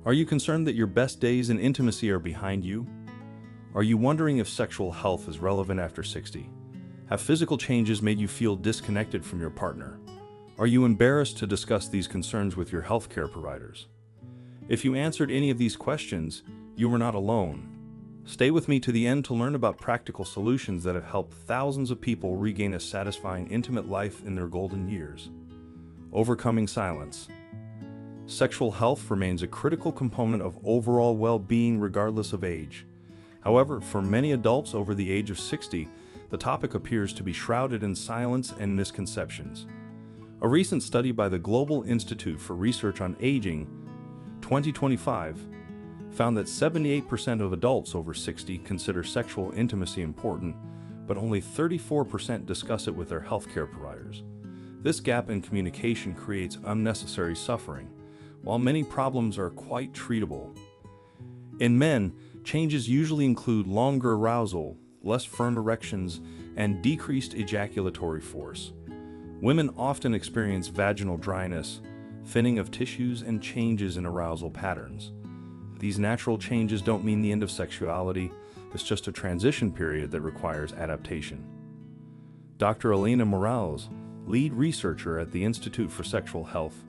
Are you concerned that your best days in intimacy are behind you? Are you wondering if sexual health is relevant after 60? Have physical changes made you feel disconnected from your partner? Are you embarrassed to discuss these concerns with your healthcare providers? If you answered any of these questions, you were not alone. Stay with me to the end to learn about practical solutions that have helped thousands of people regain a satisfying intimate life in their golden years. Overcoming silence. Sexual health remains a critical component of overall well-being regardless of age. However, for many adults over the age of 60, the topic appears to be shrouded in silence and misconceptions. A recent study by the Global Institute for Research on Aging, 2025, found that 78% of adults over 60 consider sexual intimacy important, but only 34% discuss it with their healthcare providers. This gap in communication creates unnecessary suffering, while many problems are quite treatable. In men, changes usually include longer arousal, less firm erections, and decreased ejaculatory force. Women often experience vaginal dryness, thinning of tissues, and changes in arousal patterns. These natural changes don't mean the end of sexuality, it's just a transition period that requires adaptation. Dr. Elena Morales, lead researcher at the Institute for Sexual Health,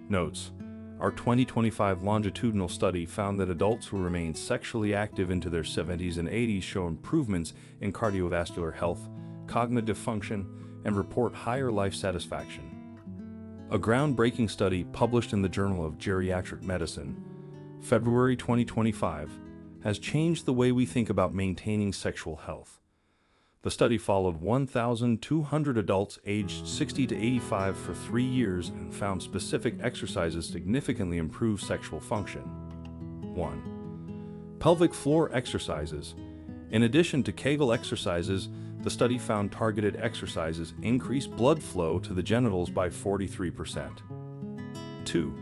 notes, "Our 2025 longitudinal study found that adults who remain sexually active into their 70s and 80s show improvements in cardiovascular health, cognitive function, and report higher life satisfaction." A groundbreaking study published in the Journal of Geriatric Medicine, February 2025, has changed the way we think about maintaining sexual health. The study followed 1,200 adults aged 60 to 85 for 3 years and found specific exercises significantly improve sexual function. 1. Pelvic floor exercises. In addition to Kegel exercises, the study found targeted exercises increase blood flow to the genitals by 43%. 2.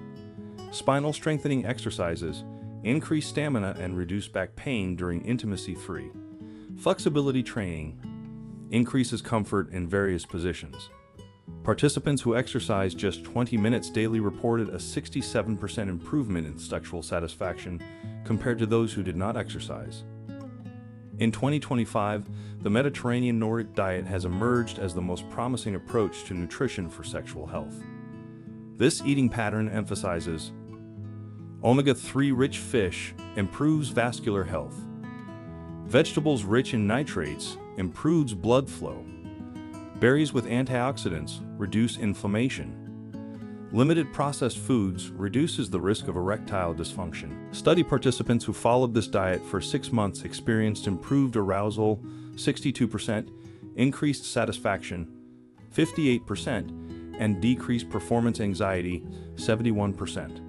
Spinal strengthening exercises increase stamina and reduce back pain during intimacy. 3. Flexibility training increases comfort in various positions. Participants who exercised just 20 minutes daily reported a 67% improvement in sexual satisfaction compared to those who did not exercise. In 2025, the Mediterranean Nordic diet has emerged as the most promising approach to nutrition for sexual health. This eating pattern emphasizes omega-3 rich fish improves vascular health. Vegetables rich in nitrates improves blood flow. Berries with antioxidants reduce inflammation. Limited processed foods reduces the risk of erectile dysfunction. Study participants who followed this diet for 6 months experienced improved arousal, 62%, increased satisfaction, 58%, and decreased performance anxiety, 71%.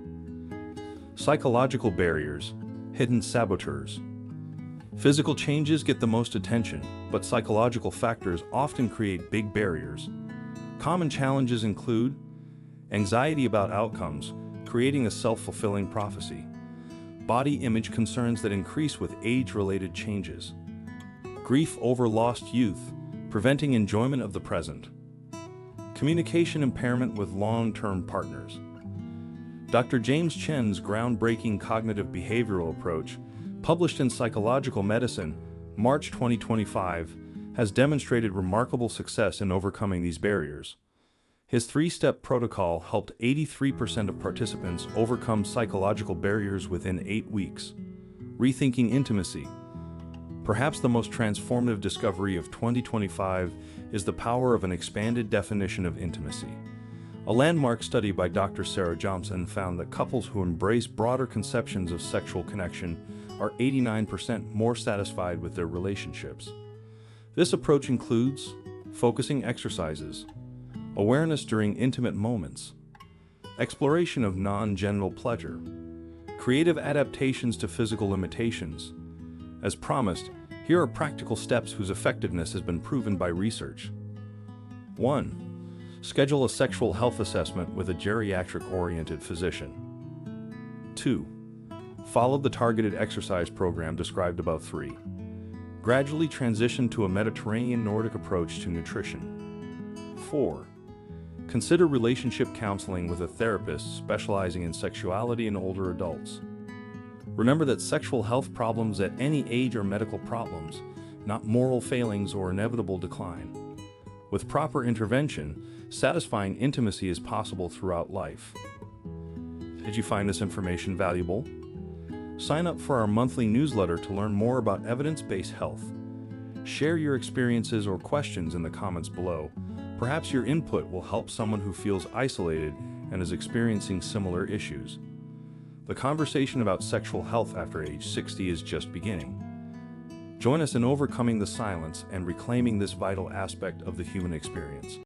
Psychological barriers, hidden saboteurs. Physical changes get the most attention, but psychological factors often create big barriers. Common challenges include anxiety about outcomes, creating a self-fulfilling prophecy. Body image concerns that increase with age-related changes. Grief over lost youth, preventing enjoyment of the present. Communication impairment with long-term partners. Dr. James Chen's groundbreaking cognitive behavioral approach, published in Psychological Medicine, March 2025, has demonstrated remarkable success in overcoming these barriers. His 3-step protocol helped 83% of participants overcome psychological barriers within 8 weeks. Rethinking intimacy. Perhaps the most transformative discovery of 2025 is the power of an expanded definition of intimacy. A landmark study by Dr. Sarah Johnson found that couples who embrace broader conceptions of sexual connection are 89% more satisfied with their relationships. This approach includes focusing exercises, awareness during intimate moments, exploration of non-genital pleasure, creative adaptations to physical limitations. As promised, here are practical steps whose effectiveness has been proven by research. 1. Schedule a sexual health assessment with a geriatric-oriented physician. 2. Follow the targeted exercise program described above. 3. Gradually transition to a Mediterranean Nordic approach to nutrition. 4. Consider relationship counseling with a therapist specializing in sexuality in older adults. Remember that sexual health problems at any age are medical problems, not moral failings or inevitable decline. With proper intervention, satisfying intimacy is possible throughout life. Did you find this information valuable? Sign up for our monthly newsletter to learn more about evidence-based health. Share your experiences or questions in the comments below. Perhaps your input will help someone who feels isolated and is experiencing similar issues. The conversation about sexual health after age 60 is just beginning. Join us in overcoming the silence and reclaiming this vital aspect of the human experience.